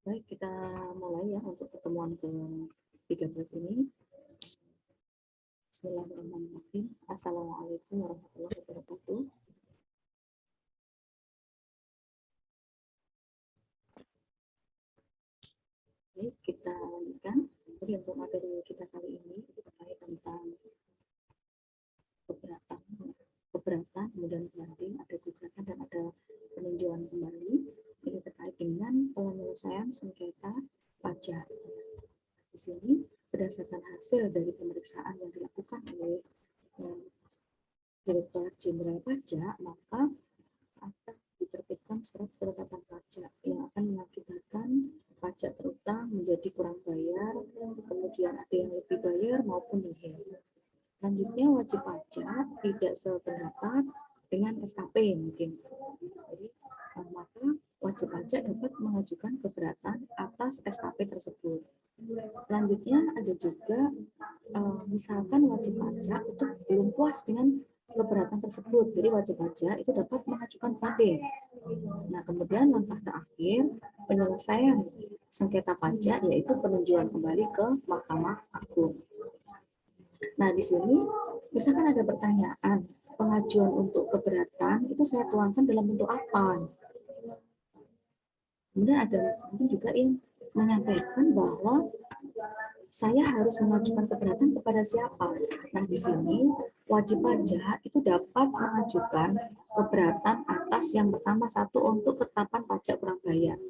Baik, kita mulai ya untuk pertemuan ke-13 ini. Bismillahirrahmanirrahim. Assalamualaikum warahmatullahi wabarakatuh. Baik, kita lanjutkan. Jadi untuk materi kita kali ini itu terkait tentang keberatan, kemudian berarti ada gugatan dan ada peninjauan kembali. Ini terkait dengan penyelesaian sengketa pajak. Di sini berdasarkan hasil dari pemeriksaan yang dilakukan oleh Direktorat Jenderal Pajak, maka akan ditertibkan surat penetapan pajak yang akan mengakibatkan pajak terutang menjadi kurang bayar, kemudian ada yang lebih bayar maupun nihil. Selanjutnya wajib pajak tidak sependapat dengan SKP mungkin. Jadi maka wajib pajak dapat mengajukan keberatan atas SKP tersebut. Selanjutnya ada juga misalkan wajib pajak itu belum puas dengan keberatan tersebut, jadi wajib pajak itu dapat mengajukan banding. Nah, kemudian langkah terakhir penyelesaian sengketa pajak yaitu peninjauan kembali ke Mahkamah Agung. Nah, di sini misalkan ada pertanyaan, pengajuan untuk keberatan itu saya tuangkan dalam bentuk apa? Kemudian ada mungkin juga yang menyampaikan bahwa saya harus mengajukan keberatan kepada siapa. Nah, di sini wajib pajak itu dapat mengajukan keberatan atas yang pertama satu untuk ketetapan pajak kurang bayar.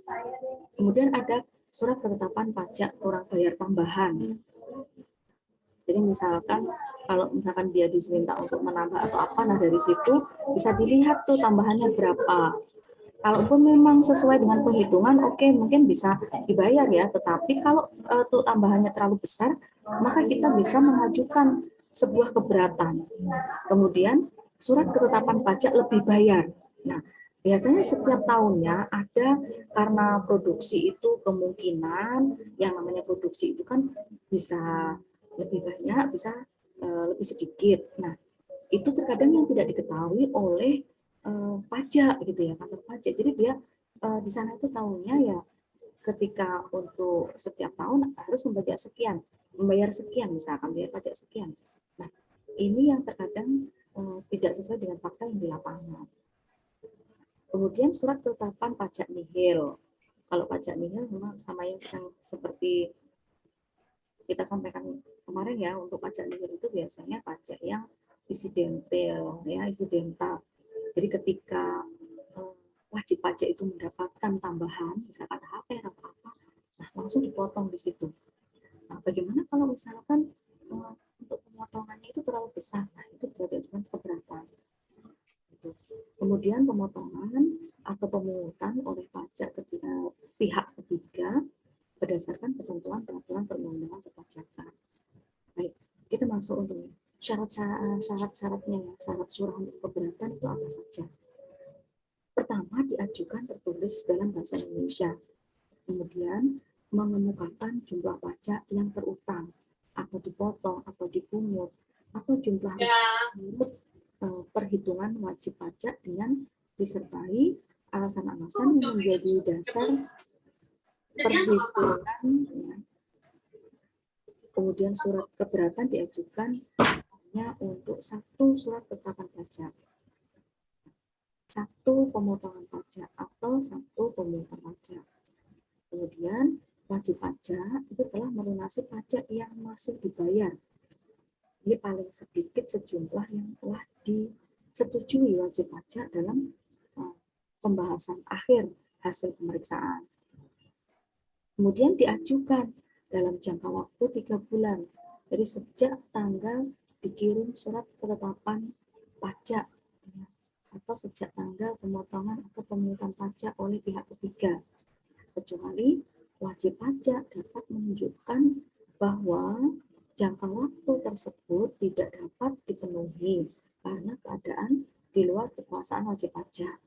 Kemudian ada surat ketetapan pajak kurang bayar tambahan. Jadi misalkan kalau misalkan dia diminta untuk menambah atau apa, nah dari situ bisa dilihat tuh tambahannya berapa. Kalaupun memang sesuai dengan perhitungan, oke, mungkin bisa dibayar ya. Tetapi kalau tuh tambahannya terlalu besar, maka kita bisa mengajukan sebuah keberatan. Kemudian surat ketetapan pajak lebih bayar. Nah, biasanya setiap tahunnya ada, karena produksi itu kemungkinan yang namanya produksi itu kan bisa lebih banyak, bisa lebih sedikit. Nah, itu terkadang yang tidak diketahui oleh pajak gitu ya, kantor pajak. Jadi dia di sana itu tahunya ya ketika untuk setiap tahun harus membayar sekian misalkan bayar pajak sekian. Nah, ini yang terkadang tidak sesuai dengan fakta yang di lapangan. Kemudian surat ketetapan pajak nihil. Kalau pajak nihil memang sama yang seperti kita sampaikan kemarin ya, untuk pajak nihil itu biasanya pajak yang insidental ya, insidental. Jadi ketika wajib pajak itu mendapatkan tambahan, misalkan HP atau apa, nah langsung dipotong di situ. Nah, bagaimana kalau misalkan untuk pemotongannya itu terlalu besar, nah itu berarti cuma keberatan. Gitu. Kemudian pemotongan atau pemungutan oleh pajak ketika pihak ketiga berdasarkan ketentuan peraturan perundang-undangan perpajakan. Baik, kita masuk untuk syarat-syaratnya ya, syarat surah untuk keberatan itu apa saja. Pertama, diajukan tertulis dalam bahasa Indonesia. Kemudian, mengemukakan jumlah pajak yang terutang, atau dipotong, atau dipungut, atau jumlah menurut perhitungan wajib pajak dengan disertai alasan-alasan yang menjadi dasar perhitungan. Ya. Kemudian surat keberatan diajukan hanya untuk satu surat ketetapan pajak, satu pemotongan pajak atau satu pemungutan pajak. Kemudian wajib pajak itu telah melunasi pajak yang masih dibayar. Ini paling sedikit sejumlah yang telah disetujui wajib pajak dalam pembahasan akhir hasil pemeriksaan. Kemudian diajukan dalam jangka waktu 3 bulan. Jadi sejak tanggal dikirim surat ketetapan pajak atau sejak tanggal pemotongan atau pemungutan pajak oleh pihak ketiga, kecuali wajib pajak dapat menunjukkan bahwa jangka waktu tersebut tidak dapat dipenuhi karena keadaan di luar kekuasaan wajib pajak.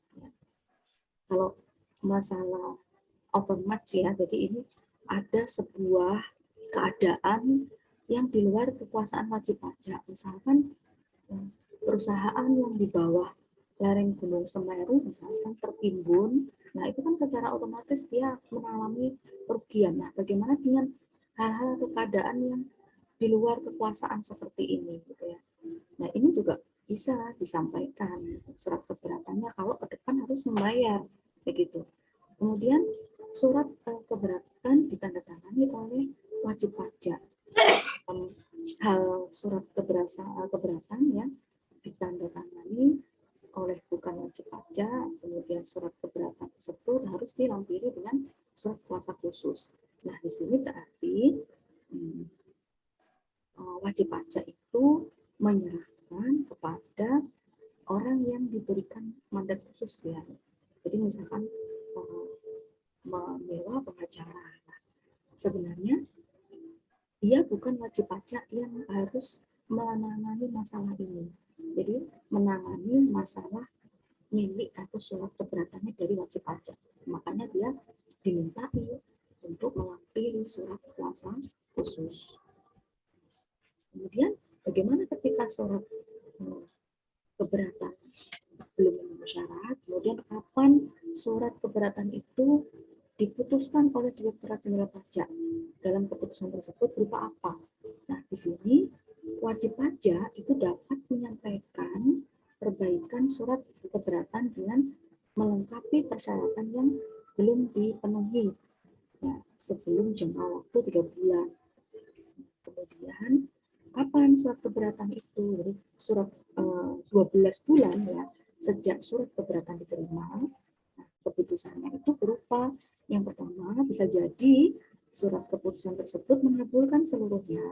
Kalau masalah overmatch ya, jadi ini ada sebuah keadaan yang di luar kekuasaan wajib pajak. Misalkan perusahaan yang di bawah lereng Gunung Semeru misalkan tertimbun Nah, itu kan secara otomatis dia mengalami kerugian. Nah, bagaimana dengan hal-hal atau keadaan yang di luar kekuasaan seperti ini, gitu ya. Nah, ini juga bisa disampaikan surat keberatannya kalau ke depan harus membayar, begitu. Kemudian surat keberatan ditandatangani oleh wajib pajak. Hal surat keberatan yang ditandatangani oleh bukan wajib pajak, kemudian surat keberatan tersebut harus dilampiri dengan surat kuasa khusus. Nah, di sini berarti wajib pajak itu menyerahkan kepada orang yang diberikan mandat khusus ya. Jadi misalkan menyewa pengacara. Nah, sebenarnya dia bukan wajib pajak yang harus menangani masalah ini. Jadi menangani masalah milik atau surat keberatannya dari wajib pajak. Makanya dia dimintai untuk melampiri surat kuasa khusus. Kemudian bagaimana ketika surat keberatan belum memenuhi syarat, kemudian kapan surat keberatan itu diputuskan oleh Direktorat Jenderal Pajak. Dalam keputusan tersebut berupa apa? Nah, di sini wajib pajak itu dapat menyampaikan perbaikan surat keberatan dengan melengkapi persyaratan yang belum dipenuhi ya, sebelum jangka waktu 3 bulan. Kemudian kapan surat keberatan itu? Jadi surat 12 bulan ya sejak surat keberatan diterima. Nah, keputusannya itu berupa yang pertama bisa jadi surat keputusan tersebut mengabulkan seluruhnya.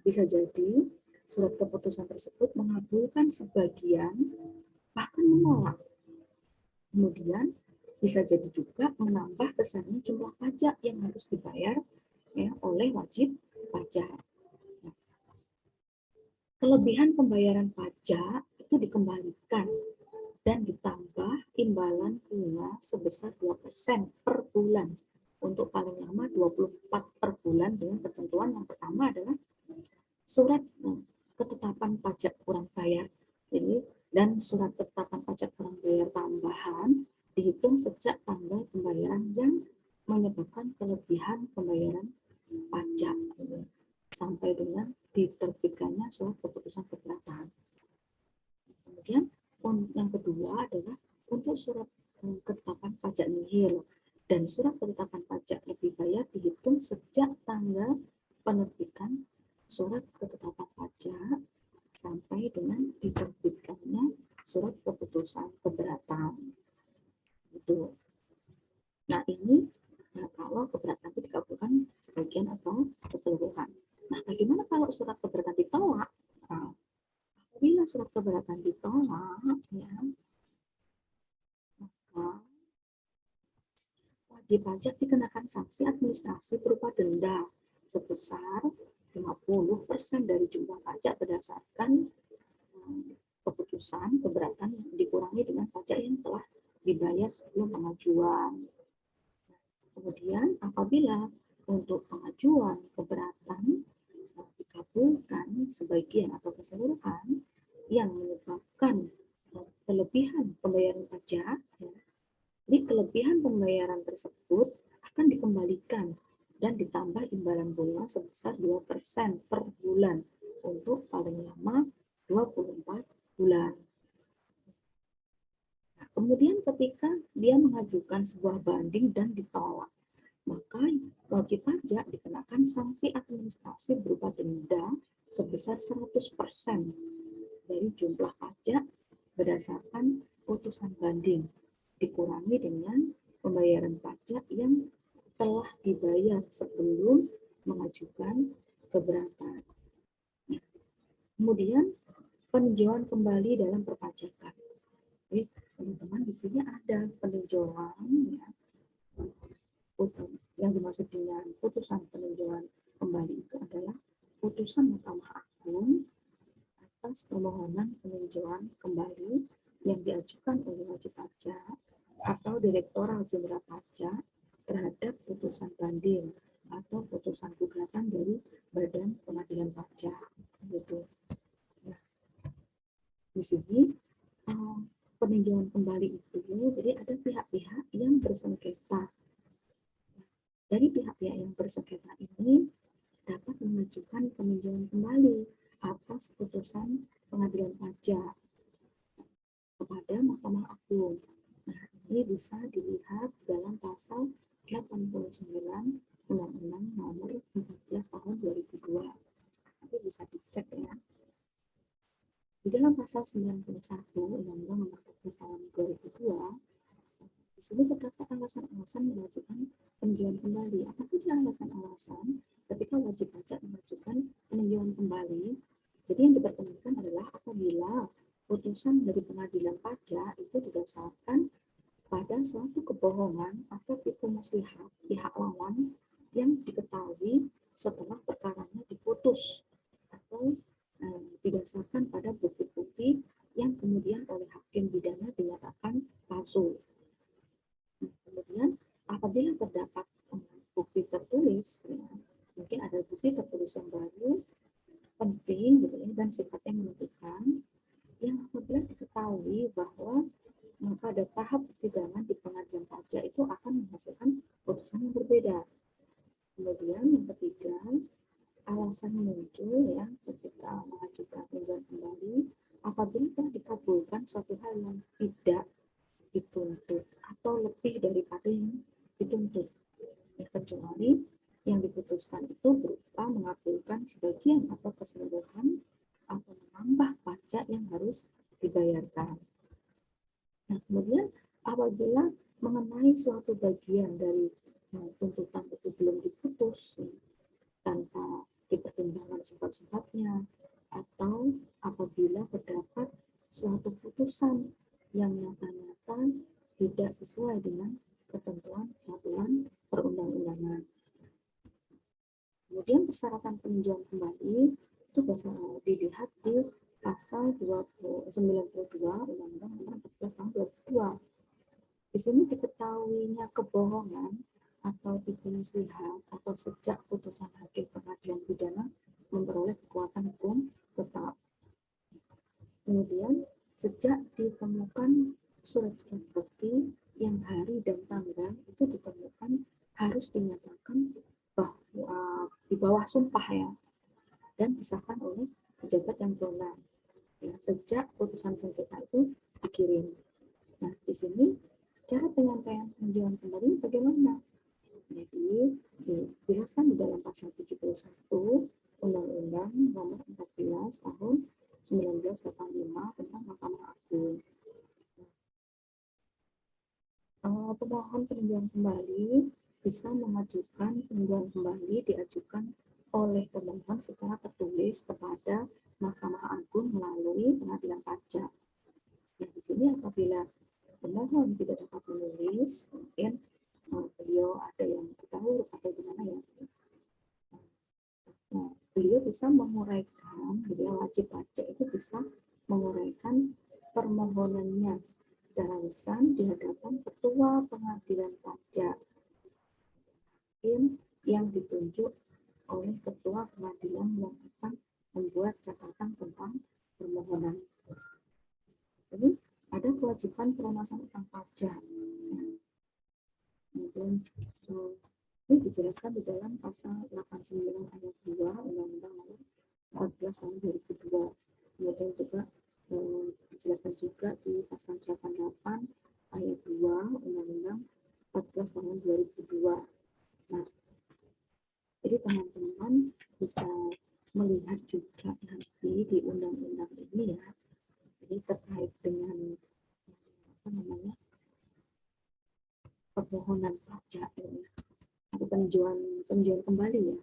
Bisa jadi surat keputusan tersebut mengabulkan sebagian bahkan menolak. Kemudian bisa jadi juga menambah besarnya jumlah pajak yang harus dibayar ya, oleh wajib pajak. Kelebihan pembayaran pajak itu dikembalikan dan ditambah imbalan bunga sebesar 2% per bulan. Untuk paling lama 24 per bulan dengan ketentuan yang pertama adalah surat ketetapan pajak kurang bayar. Jadi, dan surat ketetapan pajak kurang bayar tambahan dihitung sejak tanggal pembayaran yang menyebabkan kelebihan pembayaran pajak sampai dengan diterbitkannya surat keputusan keberatan. Kemudian yang kedua adalah untuk surat ketetapan pajak nihil dan surat ketetapan pajak lebih bayar dihitung sejak tanggal penerbitan surat ketetapan pajak sampai dengan diterbitkannya surat keputusan keberatan. Itu. Nah, ini kalau keberatan itu dikabulkan sebagian atau keseluruhan. Nah, bagaimana kalau surat keberatan ditolak? Nah, apabila surat keberatan ditolak, ya, maka wajib pajak dikenakan sanksi administrasi berupa denda sebesar 50% dari jumlah pajak berdasarkan keputusan keberatan yang dikurangi dengan pajak yang telah dibayar sebelum pengajuan. Kemudian apabila untuk pengajuan keberatan dikabulkan sebagian atau keseluruhan yang menyebabkan kelebihan pembayaran pajak, jadi kelebihan pembayaran tersebut akan dikembalikan dan ditambah imbalan bunga sebesar 2% per bulan untuk paling lama 24 bulan. Nah, kemudian ketika dia mengajukan sebuah banding dan ditolak, maka wajib pajak dikenakan sanksi administrasi berupa denda sebesar 100% dari jumlah pajak berdasarkan putusan banding, dikurangi dengan pembayaran pajak yang telah dibayar sebelum mengajukan keberatan. Nah, kemudian peninjauan kembali dalam perpajakan. Jadi, teman-teman di sini ada peninjauan ya, yang dimaksud dengan putusan peninjauan kembali itu adalah putusan Mahkamah Agung atas permohonan peninjauan kembali yang diajukan oleh wajib pajak atau Direktorat Jenderal Pajak terhadap putusan banding atau putusan gugatan dari Badan Pengadilan Pajak. Gitu. Nah, di sini peninjauan kembali itu, jadi ada pihak-pihak yang bersengketa. Dari pihak-pihak yang bersengketa ini dapat mengajukan peninjauan kembali atas putusan pengadilan pajak kepada Mahkamah Agung. Nah, ini bisa dilihat dalam pasal 89 Undang-Undang Nomor 14 Tahun 2002. Nanti bisa dicek ya. Di dalam pasal 91 Undang-Undang Nomor 14 Tahun 2002, di sini terdapat alasan-alasan mengajukan peninjauan kembali. Apa saja alasan-alasan ketika wajib pajak mengajukan peninjauan kembali? Jadi yang diperkenankan adalah apabila putusan dari pengadilan pajak itu didasarkan pada suatu kebohongan atau tipu muslihat pihak lawan yang diketahui setelah perkaranya diputus atau didasarkan pada bukti-bukti yang kemudian oleh hakim pidana dinyatakan palsu. Kemudian apabila terdapat bukti tertulis, ya, mungkin ada bukti tertulis yang baru, penting gitu ya, dan sifatnya menentukan, yang apabila diketahui bahwa pada tahap persidangan di pengadilan pajak itu akan menghasilkan putusan yang berbeda. Kemudian yang ketiga, alasan muncul ya ketika mengajukan peninjauan kembali apabila telah dikabulkan suatu hal yang tidak dituntut atau lebih daripada yang dituntut. Ya, kecuali yang diputuskan itu berupa mengabulkan sebagian atau keseluruhan atau menambah pajak yang harus dibayarkan. Nah, kemudian apabila mengenai suatu bagian dari tuntutan itu belum diputus tanpa dipertimbangkan sebab-sebabnya, atau apabila terdapat suatu putusan yang nyata-nyata tidak sesuai dengan ketentuan peraturan perundang-undangan. Kemudian persyaratan peninjauan kembali itu bisa dilihat di pasal 92 Undang-Undang Nomor 14 Tahun 2002. Di sini diketahuinya kebohongan atau tipu muslihat atau sejak putusan hakim pengadilan pidana memperoleh kekuatan hukum tetap. Kemudian sejak ditemukan surat-surat bukti yang hari dan tanggal itu ditemukan harus dinyatakan bahwa di bawah sumpah ya, dan disahkan oleh pejabat yang berwenang ya, sejak putusan sengketa itu dikirim. Nah, di sini cara penyampaian peninjauan kembali bagaimana? Jadi dijelaskan di dalam pasal 71 Undang-Undang Nomor 14 Tahun 1985 tentang Mahkamah Agung. Pemohon peninjauan kembali bisa mengajukan peninjauan kembali diajukan oleh pemohon secara tertulis kepada Mahkamah Agung melalui pengadilan pajak. Nah, di sini apabila pemohon tidak dapat menulis, mungkin beliau ada yang tahu atau gimana ya. Nah, beliau bisa menguraikan, beliau wajib pajak itu bisa menguraikan permohonannya secara lisan di hadapan ketua pengadilan pajak yang ditunjuk oleh ketua pengadilan yang akan membuat catatan tentang permohonan. Jadi ada kewajiban pelunasan utang pajak. Kemudian ini dijelaskan di dalam pasal 89 ayat 2 Undang-Undang Nomor 14 Tahun 2002. Kemudian juga dijelaskan juga di pasal 88 ayat 2 Undang-Undang 14 Tahun 2002. Nah, jadi teman-teman bisa melihat juga nanti di undang-undang ini ya. Jadi terkait dengan apa namanya? Permohonan pajak ya, atau peninjauan kembali ya.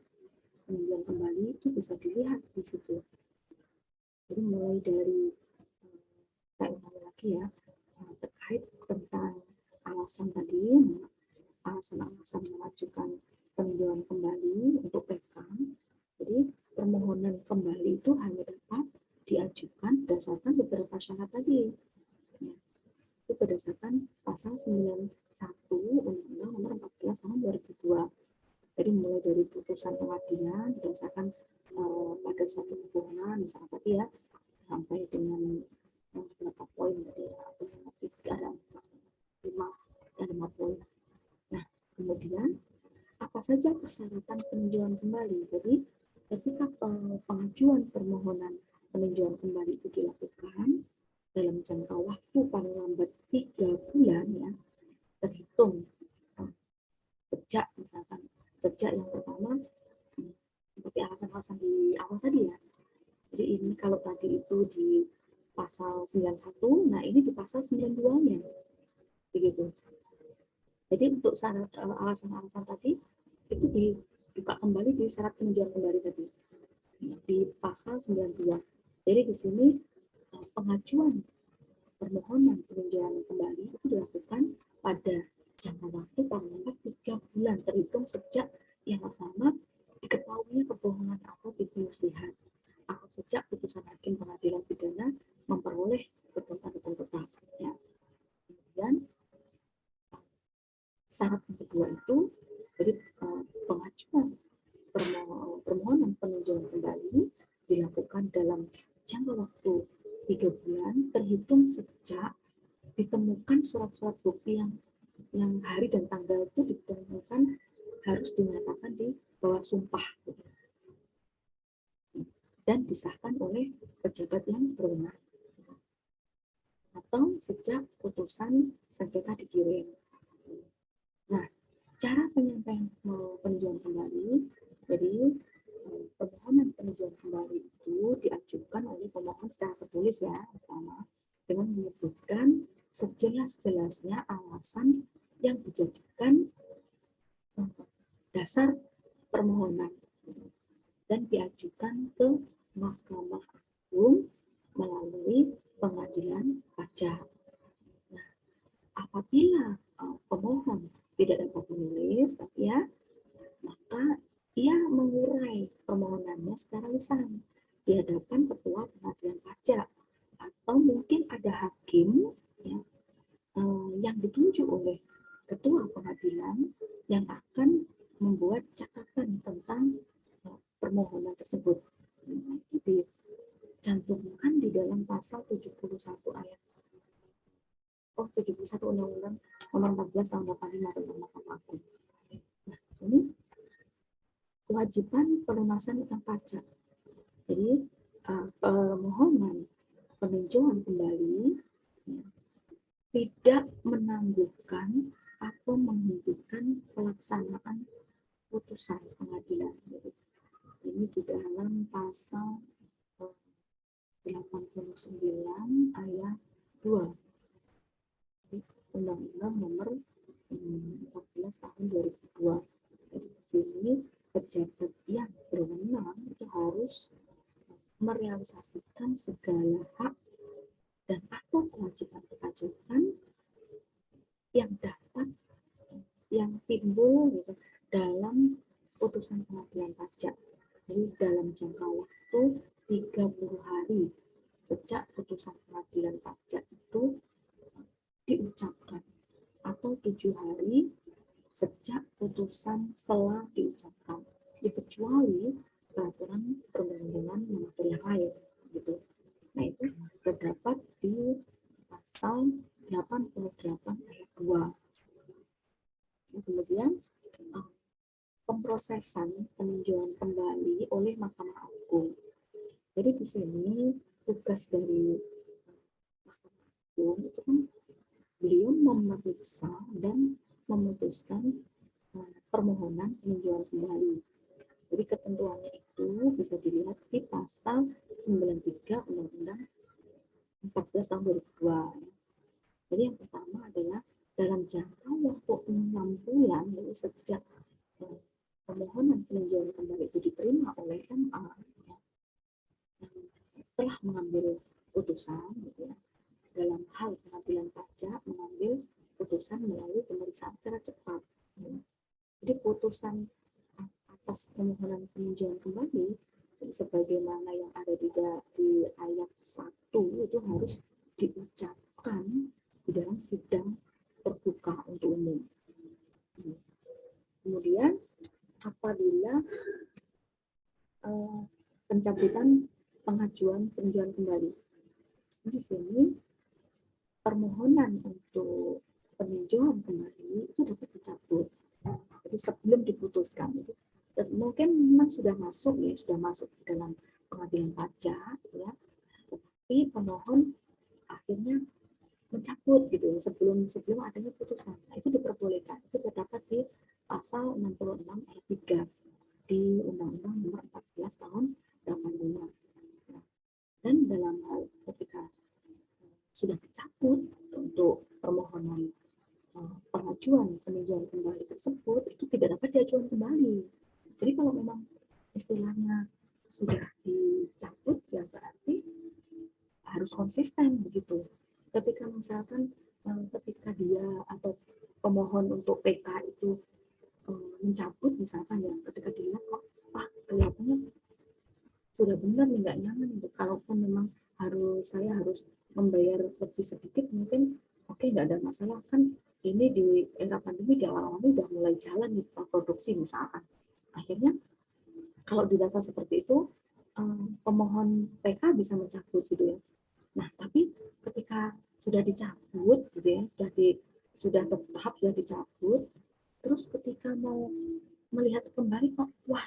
Peninjauan kembali itu bisa dilihat di situ. Jadi mulai dari saya ulangi lagi ya, terkait tentang alasan tadi, alasan-alasan mengajukan peninjauan kembali untuk PK. Jadi permohonan kembali itu hanya dapat diajukan berdasarkan beberapa syarat tadi. Ya, itu berdasarkan pasal 91 Undang-Undang Nomor 14 Tahun 2002. Jadi mulai dari putusan pengadilan berdasarkan pada suatu hubungan misalnya tadi ya, sampai dengan beberapa poin dari Kemudian apa saja persyaratan peninjauan kembali? Jadi ketika pengajuan permohonan peninjauan kembali itu dilakukan dalam jangka waktu paling lambat 3 bulan ya, terhitung sejak misalkan sejak yang pertama seperti alasan-alasan di awal tadi ya. Jadi ini kalau tadi itu di pasal 91, nah ini di pasal 92-nya. Begitu. Jadi untuk syarat alasan-alasan tadi itu dibuka kembali di syarat peninjauan kembali tadi di pasal 92. Jadi di sini pengajuan permohonan peninjauan kembali itu dilakukan pada jangka waktu paling lambat 3 bulan terhitung sejak yang pertama diketahui kebohongan atau lihat atau sejak putusan hakim pengadilan pidana memperoleh ketentuan tetap. Ya. Kemudian syarat yang kedua itu jadi pengajuan permohonan peninjauan kembali dilakukan dalam jangka waktu 3 bulan terhitung sejak ditemukan surat-surat bukti yang hari dan tanggal itu ditemukan harus dinyatakan di bawah sumpah dan disahkan oleh pejabat yang berwenang atau sejak putusan sengketa dikirim. Nah, cara penyampaian peninjauan kembali, jadi permohonan peninjauan kembali itu diajukan oleh pemohon secara tertulis ya, pertama dengan menyebutkan sejelas-jelasnya alasan yang dijadikan dasar permohonan dan diajukan ke Mahkamah Agung melalui pengadilan pajak. Nah, apabila pemohon tidak dapat menulis, tapi ya, maka ia mengurai permohonannya secara lisan di hadapan ketua pengadilan pajak atau mungkin ada hakim ya, yang ditunjuk oleh ketua pengadilan yang akan membuat catatan tentang permohonan tersebut. Nah, itu dicantumkan di dalam pasal 71 ayat 71 Undang-Undang Nomor 14 Tahun 85 tentang Mahkamah Agung. Nah, sini kewajiban pelunasan utang pajak. Jadi permohonan peninjauan kembali ya, tidak menangguhkan atau menghentikan pelaksanaan putusan pengadilan. Jadi, ini di dalam pasal 89 ayat 2 Undang-Undang Nomor 14 Tahun 2002. Jadi di sini pejabat yang berwenang itu harus merealisasikan segala hak dan atau kewajiban perpajakan yang timbul gitu, dalam putusan pengadilan pajak. Jadi dalam jangka waktu 30 hari sejak putusan pengadilan pajak itu diucapkan atau 7 hari sejak putusan selah diucapkan, kecuali peraturan perundang-undangan mengatur yang lain gitu. Nah, itu terdapat di pasal 88 ayat 2. Kemudian pemrosesan peninjauan kembali oleh Mahkamah Agung. Jadi di sini tugas dari Mahkamah Agung itu kan beliau memeriksa dan memutuskan permohonan peninjauan kembali. Jadi ketentuannya itu bisa dilihat di pasal 93 Undang-Undang 14 tahun 2002. Jadi yang pertama adalah dalam jangka waktu 6 bulan dari sejak permohonan peninjauan kembali itu diterima oleh MA ya, yang telah mengambil putusan gitu ya, dalam hal pengadilan pajak mengambil putusan melalui pemeriksaan secara cepat. Ya. Jadi putusan atas permohonan peninjauan kembali sebagaimana yang ada di ayat 1 itu harus diucapkan di dalam sidang terbuka untuk umum. Kemudian apabila pencabutan pengajuan peninjauan kembali, di sini permohonan untuk peninjauan kembali itu dapat dicabut jadi sebelum diputuskan itu. Dan mungkin memang sudah masuk dalam pengadilan pajak, ya. Tapi pemohon akhirnya mencabut gitu ya, sebelum adanya putusan. Nah, itu diperbolehkan. Itu terdapat di pasal 66 ayat 3 di Undang-Undang Nomor 14 tahun 85. Nah, dan dalam hal ketika sudah dicabut untuk permohonan pengajuan peninjauan kembali tersebut, itu tidak dapat diajukan kembali. Jadi kalau memang istilahnya sudah dicabut, ya berarti harus konsisten begitu. Ketika misalkan ketika dia atau pemohon untuk PK itu mencabut misalkan, ya ketika dilihat kok kelihatannya sudah benar nih, nggak nyaman gitu. Kalaupun memang saya harus membayar lebih sedikit, mungkin oke, nggak ada masalah kan. Ini di era pandemi di awal-awal udah mulai jalan nih produksi misalkan. Akhirnya kalau dirasa seperti itu, pemohon PK bisa mencabut gitu ya. Nah, tapi ketika sudah dicabut gitu ya, sudah tetap sudah dicabut, terus ketika mau melihat kembali kok, wah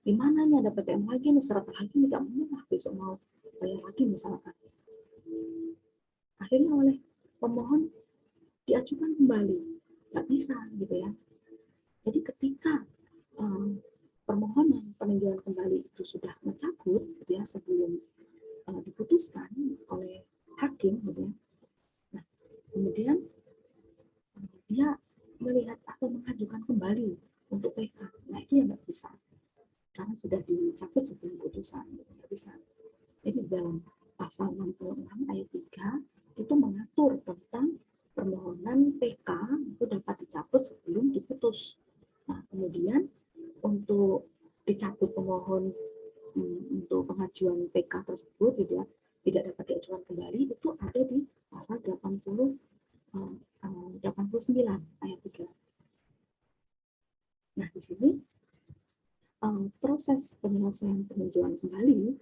gimana nih ada PPN lagi nih, syarat lagi nih, nggak mau lah besok mau bayar lagi misalkan. Akhirnya oleh pemohon diajukan kembali, nggak bisa gitu ya. Jadi ketika permohonan peninjauan kembali itu sudah mencabut gitu ya, sebelum diputuskan oleh hakim gitu ya. Nah, kemudian dia melihat atau mengajukan kembali untuk PK. Nah, itu yang nggak bisa. Karena sudah dicabut sebelum putusan, nggak bisa. Jadi dalam pasal 66 ayat 3 itu mengatur tentang permohonan PK itu dapat dicabut sebelum diputus. Nah, kemudian untuk dicabut pemohon untuk pengajuan PK tersebut tidak dapat diajukan kembali, itu ada di pasal 89 ayat 3. Nah, di sini proses penyelesaian peninjauan kembali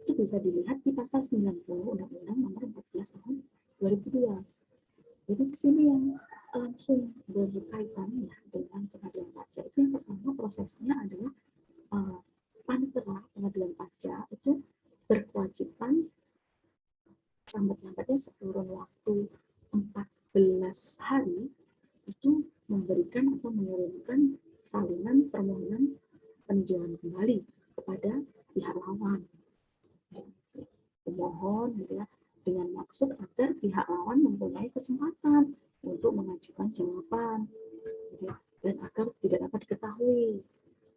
itu bisa dilihat di pasal 90 Undang-Undang Nomor 14 tahun 2002. Jadi di sini yang langsung berkaitan ya dengan pengadilan pajak itu, yang pertama prosesnya adalah panitera pengadilan pajak itu berkewajiban lambat-lambatnya sekurang waktu 14 hari itu memberikan atau mengirimkan salinan permohonan peninjauan kembali kepada pihak lawan, pemohon gitu ya, dengan maksud agar pihak lawan mempunyai kesempatan untuk mengajukan jawaban gitu ya, dan agar tidak dapat diketahui.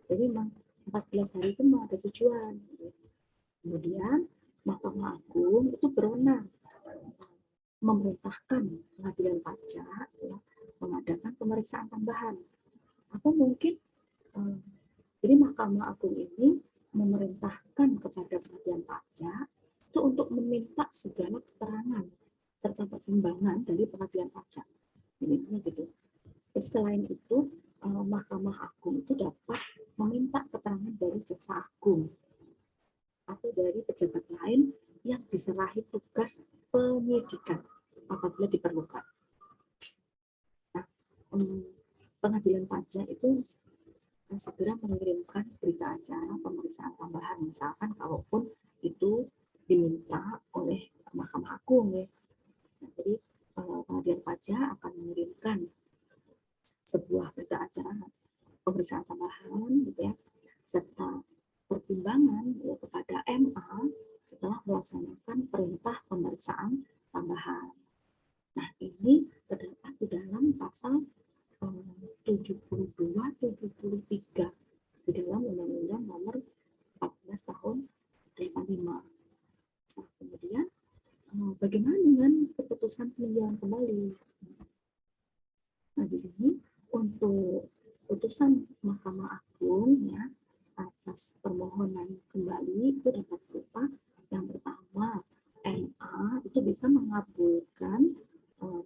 Jadi memang 14 hari itu memang ada tujuan gitu. Kemudian Mahkamah Agung itu berwenang memerintahkan pengadilan pajak ya, mengadakan pemeriksaan tambahan, atau mungkin jadi Mahkamah Agung ini memerintahkan kepada pengadilan pajak itu untuk meminta segala keterangan serta pertimbangan dari pengadilan pajak. Ini gitu. Jadi selain itu Mahkamah Agung itu dapat meminta keterangan dari Jaksa Agung atau dari pejabat lain yang diserahi tugas penyidikan apabila diperlukan. Nah, pengadilan pajak itu segera mengirimkan berita acara pemeriksaan tambahan, misalkan kalaupun itu diminta oleh Mahkamah Agung ya. Nah, jadi pengadilan pajak akan mengirimkan sebuah berita acara pemeriksaan tambahan gitu ya, serta pertimbangan ya, kepada MA setelah melaksanakan perintah pemeriksaan tambahan. Nah, ini terdapat di dalam pasal 72-73 di dalam Undang-Undang Nomor 14 tahun 85. Nah, kemudian bagaimana dengan keputusan peninjauan kembali? Nah, di sini untuk putusan Mahkamah Agung ya atas permohonan kembali itu dapat berupa yang pertama, MA itu bisa mengabulkan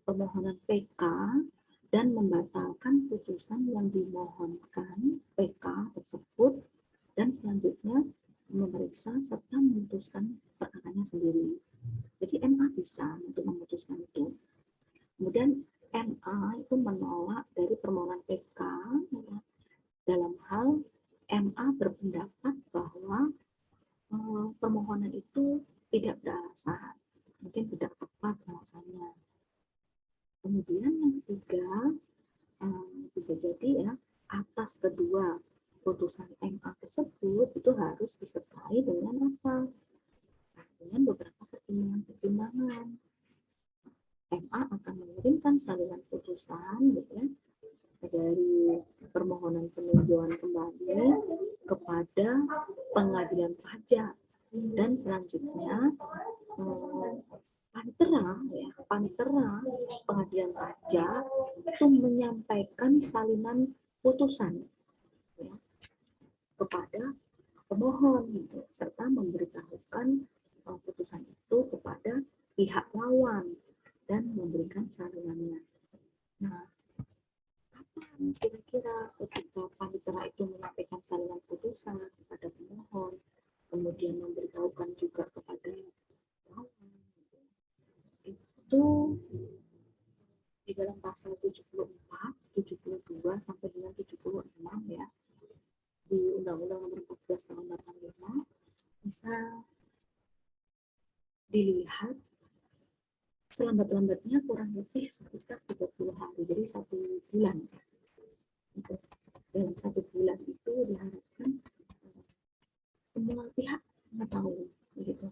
permohonan PK dan membatalkan putusan yang dimohonkan PK tersebut, dan selanjutnya memeriksa serta memutuskan perkaranya sendiri. Jadi MA bisa untuk memutuskan itu. Kemudian MA itu menolak dari permohonan PK bisa jadi ya atas kedua putusan MA tersebut itu harus disertai dengan apa? Dengan beberapa pertimbangan-pertimbangan. MA akan mengirimkan salinan putusan gitu ya, dari permohonan peninjauan kembali kepada pengadilan pajak, dan selanjutnya panitera pengadilan pajak itu menyampaikan salinan putusan ya, kepada pemohon gitu, serta memberitahukan putusan itu kepada pihak lawan dan memberikan salinannya. Nah, kapan kira-kira ketika panitera itu menyampaikan salinan putusan kepada pemohon, kemudian memberitahukan juga kepada lawan, itu di dalam pasal 74, 72 sampai dengan 76 ya, di Undang-Undang Nomor 14 Tahun 85 bisa dilihat selambat-lambatnya kurang lebih sekitar 30 hari, jadi 1 bulan. Dalam 1 bulan itu diharapkan semua pihak mengetahui, begitu.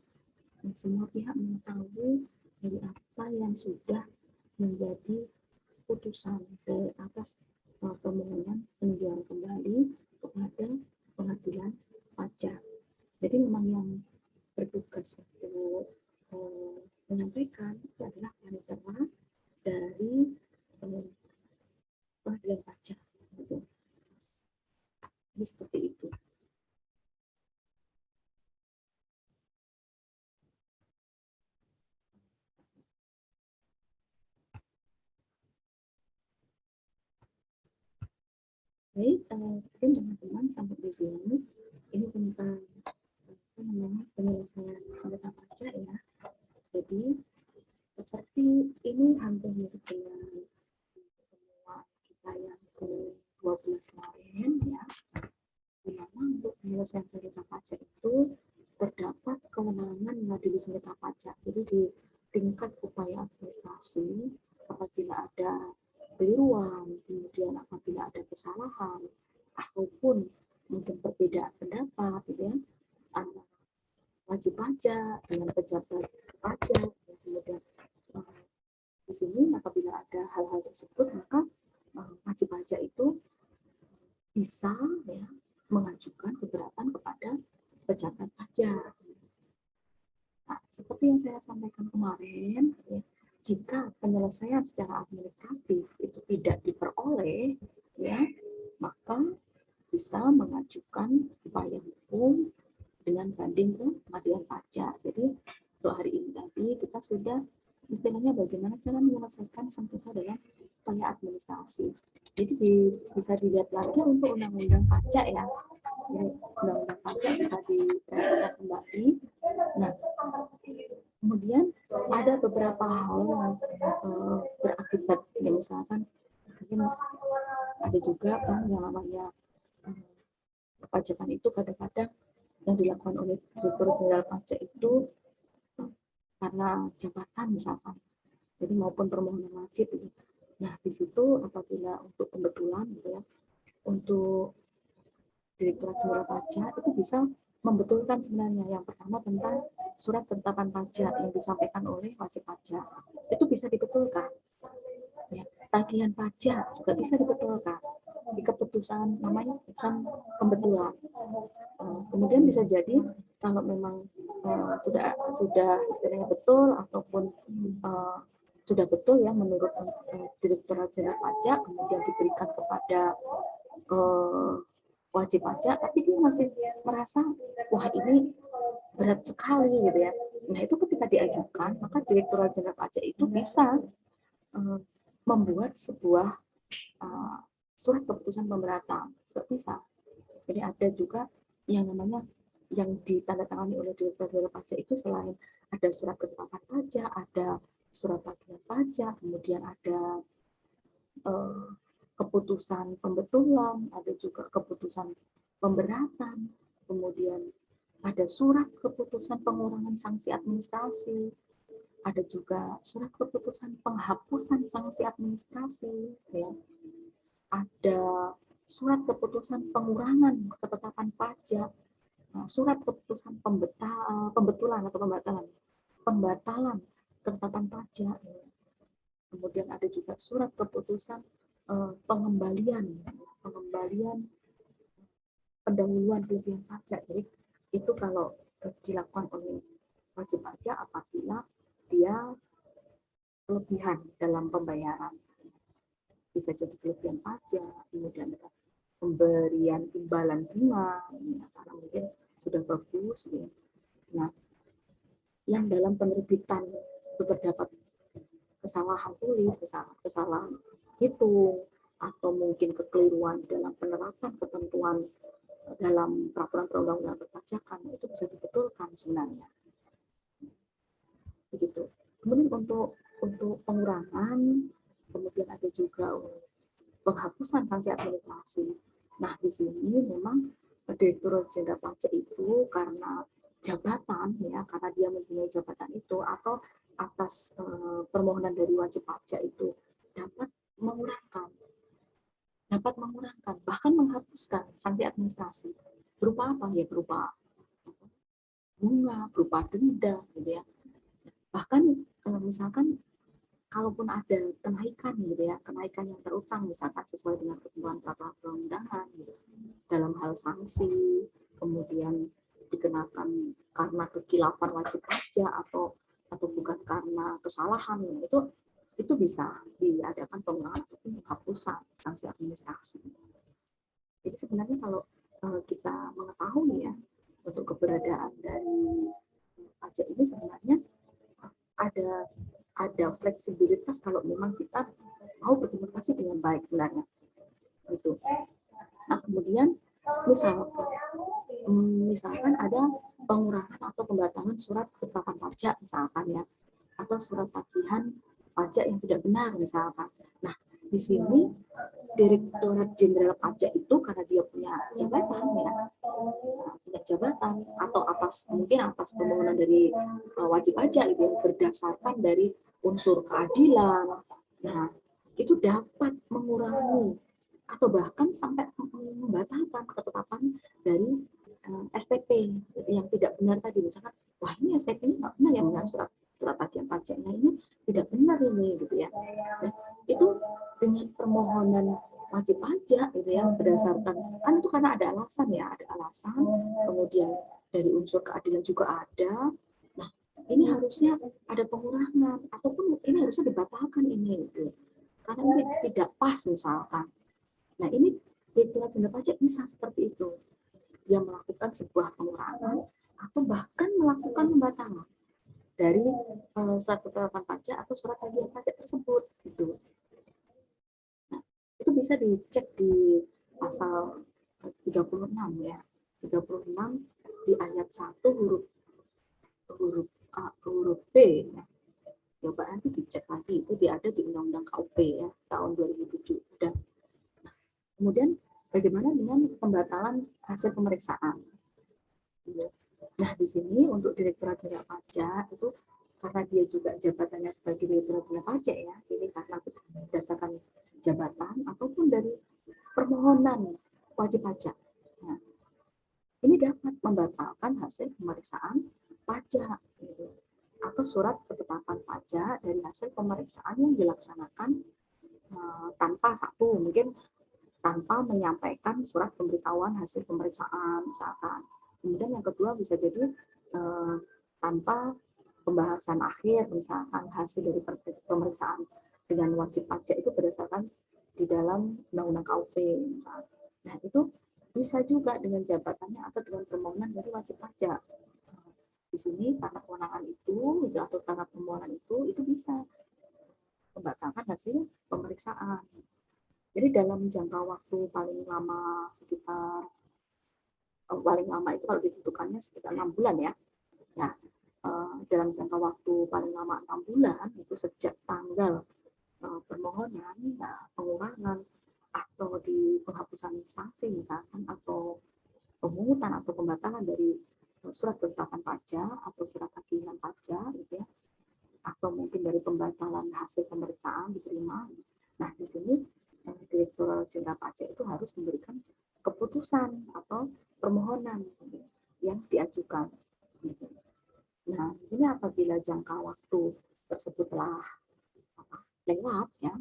Dan semua pihak mengetahui dari apa yang sudah menjadi putusan ke atas permohonan peninjauan kembali kepada pengadilan pajak. Jadi memang yang bertugas untuk menyampaikan itu adalah panitera dari pengadilan pajak. Gitu. Jadi seperti itu. Baik, mungkin teman-teman sampai di sini ini tentang penyelesaian sengketa pajak ya. Jadi seperti ini hampir mirip dengan pertemuan kita yang ke-12 kemarin ya. Di mana untuk penyelesaian sengketa pajak itu terdapat kewenangan mengadili sengketa pajak. Jadi di tingkat upaya administrasi apabila ada keliruan, kemudian apabila ada kesalahan ataupun mungkin perbedaan pendapat gitu ya, antara wajib pajak dengan pejabat pajak, kemudian di sini apabila ada hal-hal tersebut maka wajib pajak itu bisa ya mengajukan keberatan kepada pejabat pajak. Nah, seperti yang saya sampaikan kemarin, ya, jika penyelesaian secara administratif itu tidak diperoleh, ya, maka bisa mengajukan upaya hukum dengan banding ke pengadilan pajak. Jadi untuk hari ini tadi kita sudah istilahnya bagaimana cara menyelesaikan sengketa dalam upaya administrasi. Jadi bisa dilihat lagi untuk undang-undang pajak ya. Undang-undang pajak bisa diperhatikan kembali. Nah, kemudian ada beberapa hal yang berakibat, ya misalkan mungkin ada juga kan yang namanya perpajakan itu kadang-kadang yang dilakukan oleh Direktur Jenderal Pajak itu karena jabatan misalkan, jadi maupun permohonan wajib. Nah di situ apabila untuk pembetulan gitu ya, untuk Direktur Jenderal Pajak itu bisa membetulkan sebenarnya yang pertama tentang surat penetapan pajak yang disampaikan oleh wajib pajak itu bisa dibetulkan. Ya, tagihan pajak juga bisa dibetulkan di keputusan namanya keputusan pembetulan. Kemudian bisa jadi kalau memang sudah istilahnya betul ataupun sudah betul ya menurut Direktorat Jenderal Pajak kemudian diberikan kepada wajib pajak, tapi dia masih merasa wah ini berat sekali gitu ya. Nah itu ketika diajukan maka Direktorat Jenderal Pajak itu bisa membuat sebuah surat keputusan pemberatan, bisa. Jadi ada juga yang namanya yang ditandatangani oleh Direktorat Jenderal Pajak itu selain ada surat ketetapan pajak, ada surat tagihan pajak, kemudian ada keputusan pembetulan, ada juga keputusan pemberatan, kemudian ada surat keputusan pengurangan sanksi administrasi, ada juga surat keputusan penghapusan sanksi administrasi, ya. ada surat keputusan pengurangan ketetapan pajak, surat keputusan pembetulan atau pembatalan ketetapan pajak. Kemudian ada juga surat keputusan pengembalian pendahuluan kelebihan pajak. Jadi itu kalau dilakukan oleh wajib pajak apabila dia kelebihan dalam pembayaran. Bisa jadi kelebihan pajak, kemudian ada pemberian imbalan bunga, karena mungkin sudah bagus. Ya. Nah, yang dalam penerbitan itu terdapat kesalahan tulis, kesalahan hitung, atau mungkin kekeliruan dalam penerapan ketentuan dalam peraturan perundang-undangan perpajakan, itu bisa dibetulkan sebenarnya. Begitu. Kemudian untuk pengurangan, kemudian ada juga penghapusan sanksi administrasi. Nah, di sini memang Direktur Jenderal Pajak itu karena jabatan, ya, karena dia mempunyai jabatan itu, atau atas permohonan dari wajib pajak itu dapat mengurangkan, bahkan menghapuskan sanksi administrasi. Berupa apa? Ya, berupa bunga, berupa denda, gitu ya. Bahkan misalkan kalaupun ada kenaikan gitu ya, kenaikan yang terutang misalkan sesuai dengan ketentuan peraturan perundangan gitu, dalam hal sanksi, kemudian dikenakan karena kekhilafan wajib pajak atau bukan karena kesalahan, itu bisa diadakan pengurangan ataupun penghapusan sanksi administrasi. Jadi sebenarnya kalau kita mengetahui ya untuk keberadaan dari pajak ini sebenarnya ada fleksibilitas kalau memang kita mau berkomunikasi dengan baik sebenarnya. Gitu. Nah, kemudian misalkan ada pengurangan atau pembatalan surat ketetapan pajak misalkan ya, atau surat tagihan pajak yang tidak benar misalkan. Nah, di sini Direktorat Jenderal Pajak itu karena dia punya jabatan ya, atau mungkin atas permohonan dari wajib pajak itu berdasarkan dari unsur keadilan. Nah, itu dapat mengurangi atau bahkan sampai membatalkan ketetapan dari STP yang tidak benar tadi. Misalkan, wah ini STP-nya nggak benar ya, benar surat tagihan pajaknya ini tidak benar ini, gitu ya. Nah, itu dengan permohonan wajib pajak gitu ya, berdasarkan kan itu karena ada alasan ya, kemudian dari unsur keadilan juga ada. Nah, ini harusnya ada pengurangan ataupun ini harusnya dibatalkan ini gitu. Karena ini tidak pas misalkan. Nah, ini Direktorat Jenderal Pajak bisa seperti itu. Dia melakukan sebuah pengurangan atau bahkan melakukan pembatalan dari surat ketetapan pajak atau surat tagihan pajak tersebut gitu. Nah, itu bisa dicek di pasal 36 ya. 36 di ayat 1 huruf A ke huruf B ya. Coba nanti dicek lagi, itu ada di Undang-Undang KUP ya, tahun 2007. Udah. Nah, kemudian bagaimana dengan pembatalan hasil pemeriksaan? Nah, di sini untuk Direktorat Jenderal Pajak itu karena dia juga jabatannya sebagai Direktorat Jenderal Pajak ya, jadi karena berdasarkan jabatan ataupun dari permohonan wajib pajak. Nah, ini dapat membatalkan hasil pemeriksaan pajak gitu, atau surat ketetapan pajak dari hasil pemeriksaan yang dilaksanakan tanpa menyampaikan surat pemberitahuan hasil pemeriksaan misalkan. Kemudian yang kedua bisa jadi tanpa pembahasan akhir misalkan hasil dari pemeriksaan dengan wajib pajak itu berdasarkan di dalam Undang-Undang KUP. Nah, itu bisa juga dengan jabatannya atau dengan permohonan dari wajib pajak. Di sini karena kewenangan itu atau karena permohonan itu bisa membatalkan hasil pemeriksaan. Jadi dalam jangka waktu paling lama itu kalau ditentukannya sekitar 6 bulan ya. Nah, dalam jangka waktu paling lama 6 bulan itu sejak tanggal permohonan, pengurangan atau di penghapusan sanksi misalkan, atau pemungutan atau pembatalan dari surat ketetapan pajak atau surat tagihan pajak gitu ya, atau mungkin dari pembatalan hasil pemeriksaan diterima. Nah, di sini Direktur Jenderal Pajak itu harus memberikan keputusan atau permohonan yang diajukan. Nah, ini apabila jangka waktu tersebut telah lewat, ya,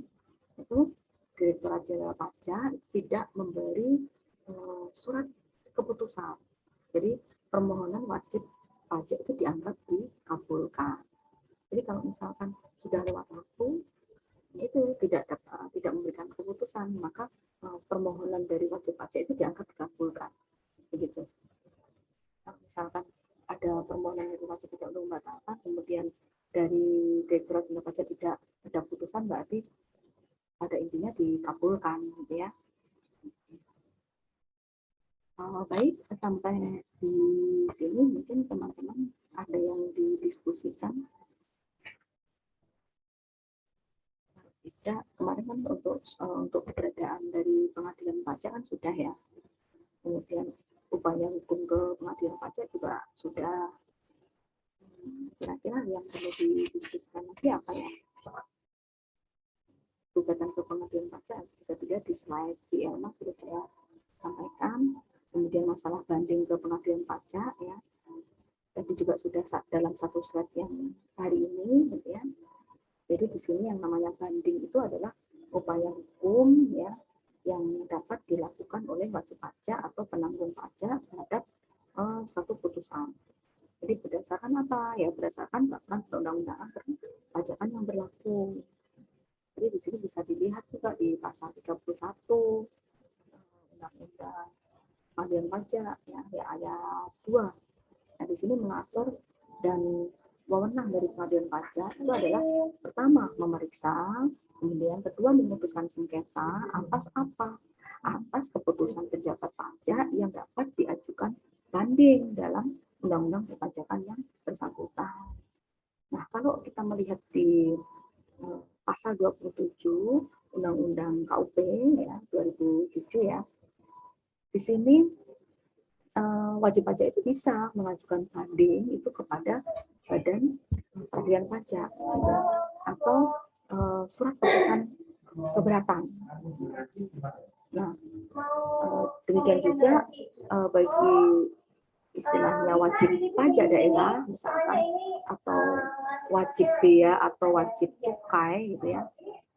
itu Direktorat Jenderal Pajak tidak memberi surat keputusan. Jadi permohonan wajib pajak itu dianggap dikabulkan. Jadi kalau misalkan sudah lewat waktu, itu tidak memberikan keputusan, maka permohonan dari wajib pajak itu dianggap dikabulkan. Begitu. Nah, misalkan ada permohonan dari wajib pajak untuk membatalkan, kemudian dari Direktorat Jenderal Pajak tidak ada putusan, berarti pada intinya dikabulkan, gitu ya. Baik, sampai di sini mungkin teman-teman ada yang didiskusikan. Tidak, kemarin kan untuk keberadaan dari pengadilan pajak kan sudah, ya. Kemudian upaya hukum ke pengadilan pajak juga sudah. Kira-kira yang perlu didiskusikan lagi apa ya? Gugatan ke pengadilan pajak bisa dilihat di slide di Elma sudah saya sampaikan. Kemudian masalah banding ke pengadilan pajak, ya. Tadi juga sudah dalam satu slide yang hari ini, gitu ya. Jadi di sini yang namanya banding itu adalah upaya hukum, ya, yang dapat dilakukan oleh wajib pajak atau penanggung pajak terhadap suatu putusan. Jadi berdasarkan apa? Ya berdasarkan peraturan perundang-undangan perpajakan yang berlaku. Jadi di sini bisa dilihat juga di pasal 31 Undang-Undang Pengadilan Pajak, ya ayat 2. Nah, di sini mengatur dan wewenang dari pengadilan pajak itu adalah pertama memeriksa, kemudian kedua memutuskan sengketa atas apa? Atas keputusan pejabat pajak yang dapat diajukan banding dalam undang-undang perpajakan yang bersangkutan. Nah, kalau kita melihat di pasal 27 Undang-Undang KUP, ya 2007, ya. Di sini wajib pajak itu bisa mengajukan banding itu kepada Badan Peradilan Pajak, gitu, atau surat putusan keberatan. Nah, demikian juga bagi istilahnya wajib pajak daerah misalkan, atau wajib bea atau wajib cukai, gitu ya,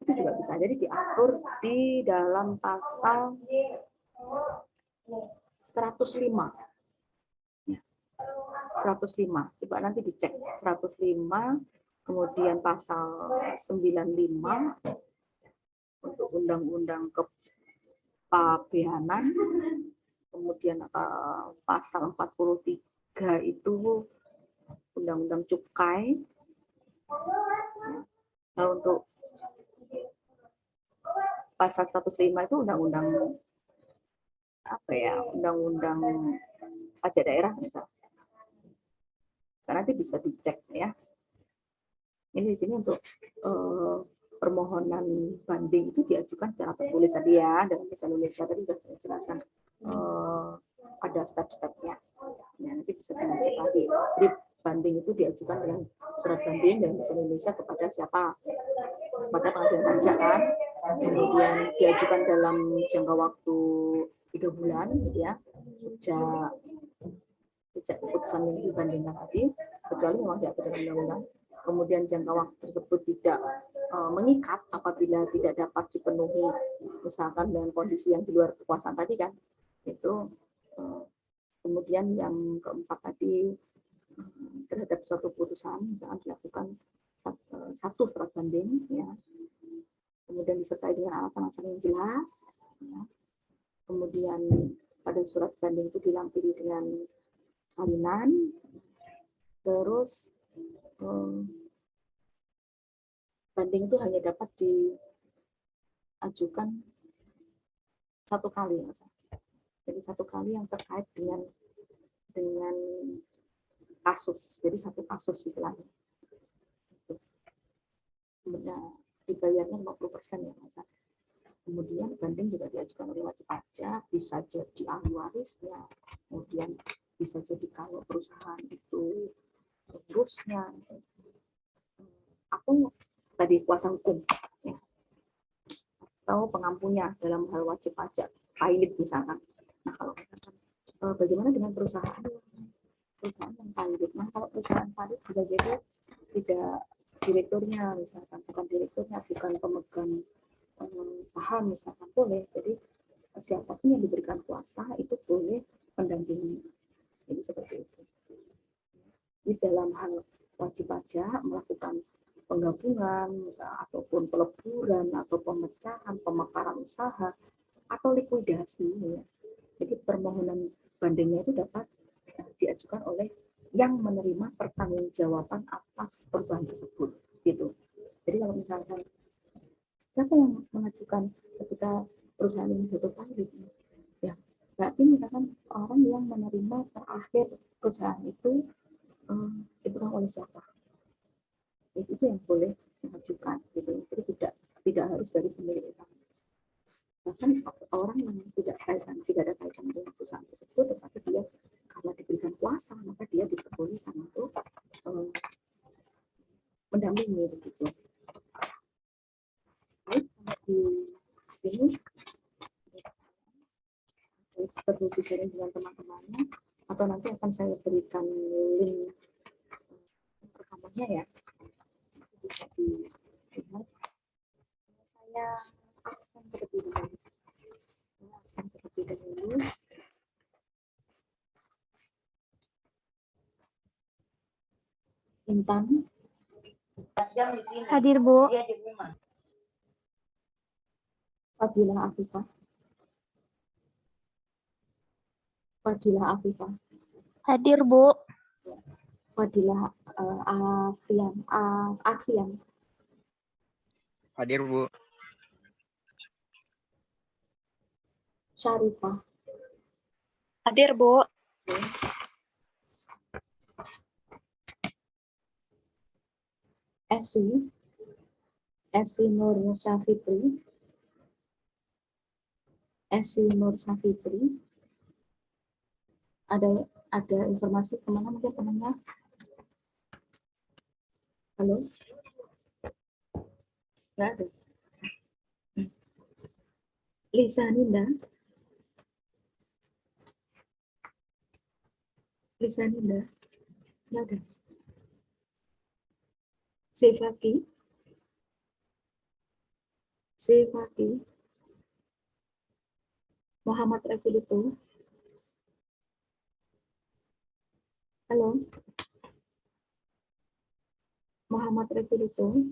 itu juga bisa. Jadi diatur di dalam pasal 105. 105. Coba nanti dicek 105, kemudian pasal 95 untuk undang-undang kepabeanan, kemudian pasal 43 itu undang-undang cukai. Nah, untuk pasal 105 itu undang-undang apa ya? Undang-undang pajak daerah misalnya. Nanti bisa dicek, ya. Ini di sini untuk permohonan banding itu diajukan secara tertulis tadi, ya, dalam bahasa Indonesia tadi sudah saya jelaskan ada step-stepnya. Ya, nanti bisa dicek lagi. Jadi banding itu diajukan dengan surat banding dalam bahasa Indonesia kepada siapa? Kepada pengadilan pajak, kan. Kemudian diajukan dalam jangka waktu 3 bulan, ya, sejak keputusan yang dibandingkan tadi, kecuali memang diatur dalam undang-undang. Kemudian jangka waktu tersebut tidak mengikat apabila tidak dapat dipenuhi, misalkan dengan kondisi yang di luar kekuasaan tadi, kan. Itu kemudian yang keempat tadi, terhadap suatu putusan akan dilakukan satu surat banding, ya. Kemudian disertai dengan alasan-alasan yang jelas, ya. Kemudian pada surat banding itu dilampiri dengan salinan, terus banding itu hanya dapat diajukan satu kali, Mas. Jadi satu kali yang terkait dengan kasus, jadi satu kasus istilahnya. Kemudian dibayarnya 50%, ya, Mas. Kemudian banding juga diajukan oleh wajib pajak, bisa jadi ahli warisnya, kemudian bisa jadi kalau perusahaan itu terusnya. Aku tadi kuasa hukum, ya. atau pengampunnya dalam hal wajib pajak pilot misalkan. Nah kalau misalkan bagaimana dengan perusahaan yang pilot? Nah kalau perusahaan pilot bisa jadi tidak direkturnya misalkan, bukan direkturnya, bukan pemegang saham misalkan, boleh. Jadi siapapun yang diberikan kuasa itu boleh mendampingi. Jadi seperti itu. Di dalam hal wajib pajak melakukan penggabungan ataupun peleburan atau pemecahan, pemekaran usaha atau likuidasi ya. Jadi permohonan bandingnya itu dapat diajukan oleh yang menerima pertanggungjawaban atas perubahan tersebut gitu. Jadi kalau misalkan siapa yang mengajukan ketika perusahaan ini jatuh panggung ya, berarti misalkan orang yang menerima terakhir perusahaan itu dipegang oleh siapa, itu yang boleh mengajukan gitu. Jadi tidak harus dari pemilik utama, bahkan orang yang tidak ada kaitan dengan perusahaan tersebut, tetapi dia karena diberikan kuasa maka dia diperbolehkan untuk mendampingi begitu. Baik, sampai di sini perlu di-sharing dengan teman-temannya, atau nanti akan saya berikan link rekamannya ya, bisa dilihat. Saya aksen terlebih dahulu. Intan. Hadir, Bu. Fadilah Afifah. Fadilah Afifah. Hadir, Bu. Fadilah Afian. Hadir, Bu. Syarifah. Hadir, Bu. Esi Nur Syafitri. Esi Nur Syafitri. Ada informasi kemana mungkin temannya? Halo? Nggak ada. Lisa Ninda. Lisa Ninda. Nggak ada. Sefaki. Muhammad Refilito. Halo. Muhammad Refilito.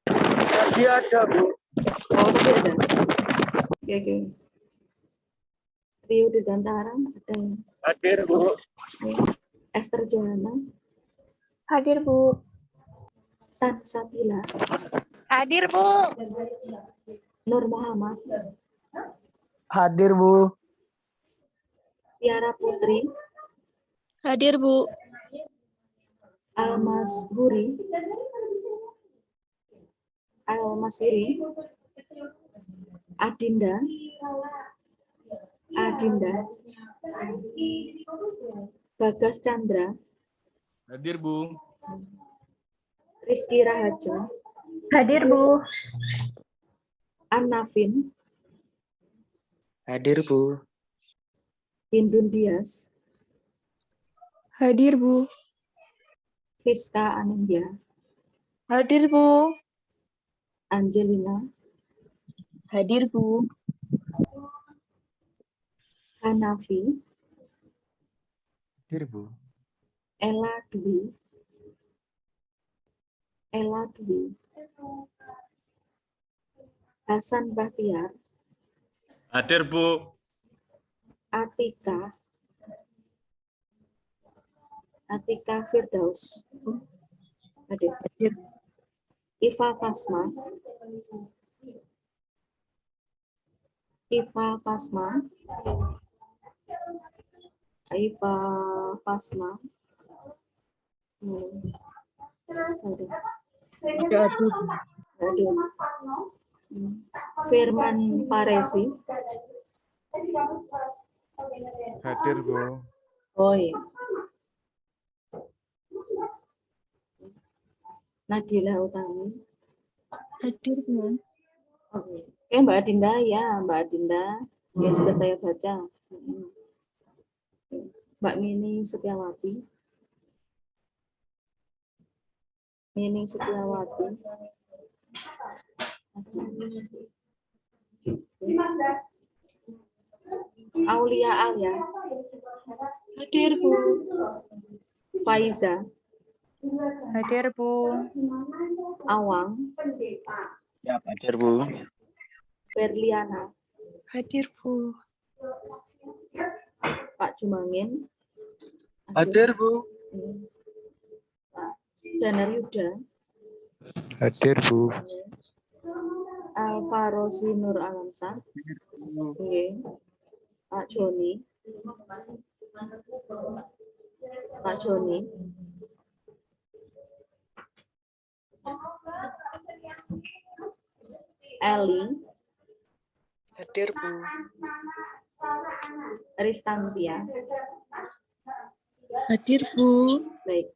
Tadi ada, Bu. Oh, tadi ada. Oke. Rio Didantara ada yang. Hadir, Bu. Esther Johanna. Hadir, Bu. San Sabila. Hadir, Bu. Nur Muhammad. Hadir, Bu. Tiara Putri. Hadir, Bu. Almas Huri. Adinda. Bagas Chandra. Hadir, Bu. Rizky Rahaja. Hadir, Bu. Annafin. Hadir, Bu. Hindun Dias. Hadir, Bu. Fiska Anindya. Hadir, Bu. Angelina. Hadir, Bu. Hanafi. Hadir, Bu. Ella Dwi. Hasan Bahtiar. Hadir, Bu. Atika Firdaus. Hadir. Iva Fasma. Hadir. Firman Paresi. Hadir, Bu. Oh iya. Nadila Utami. Hadir, Bu. Oke, Mbak Adinda ya, Mbak Adinda. Ya sudah saya baca. Mbak Mini Setiawati. Mini Setiawati. Aulia Alia. Hadir, Bu. Faiza. Hadir, Bu. Awang. Ya, hadir, Bu. Berliana. Hadir, Bu. Pak Jumangin. Hadir, Bu. Pak Danaryuda. Hadir, Bu. Alvaro Sinur Alamsa. Oke. Pak Joni. Pak Joni. Eli. Hadir, Bu. Ristantia. Hadir, Bu. Baik.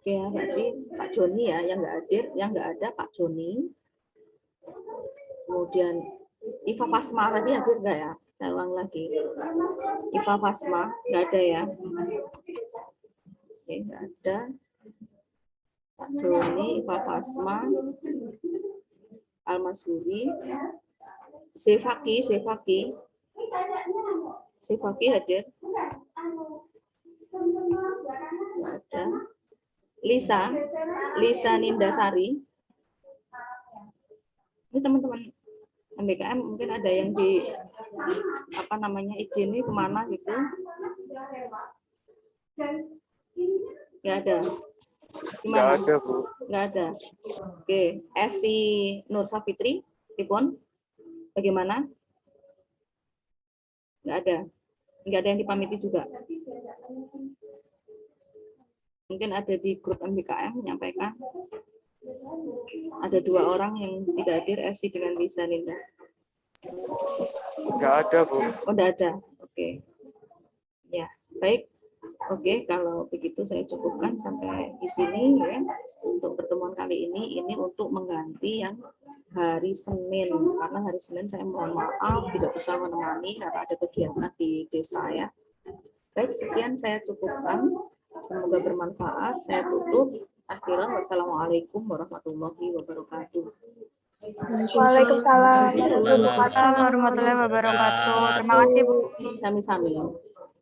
Oke ya, berarti Pak Joni ya yang nggak hadir, yang nggak ada Pak Joni. Kemudian Iva Pasma tadi hadir nggak ya? Saya ulang lagi. Iva Pasma nggak ada ya? Oke, nggak ada. Pak Joni, Iva Pasma, Almasuri, Sefaki hadir. Nggak ada. Lisa Nindasari. Ini teman-teman MBKM mungkin ada yang di izin ini kemana gitu? Nggak ada. Gimana? Nggak ada, Bu. Nggak ada. Oke, Esi Nur Safitri, Ribon, bagaimana? Nggak ada. Nggak ada yang dipamiti juga. Mungkin ada di grup MBKM menyampaikan. Ada 2 orang yang tidak hadir, Esi dengan Lisa Linda. Nggak ada, Bu. Oh, nggak ada. Oke. Ya, baik. Oke, kalau begitu saya cukupkan sampai di sini ya. Untuk pertemuan kali ini untuk mengganti yang hari Senin. Karena hari Senin saya mohon maaf tidak bisa menemani karena ada kegiatan di desa ya. Baik, sekian saya cukupkan. Semoga bermanfaat. Saya tutup. Akhirnya, wassalamualaikum warahmatullahi wabarakatuh. Waalaikumsalam warahmatullahi wabarakatuh. Terima kasih, Bu. Sami-sami.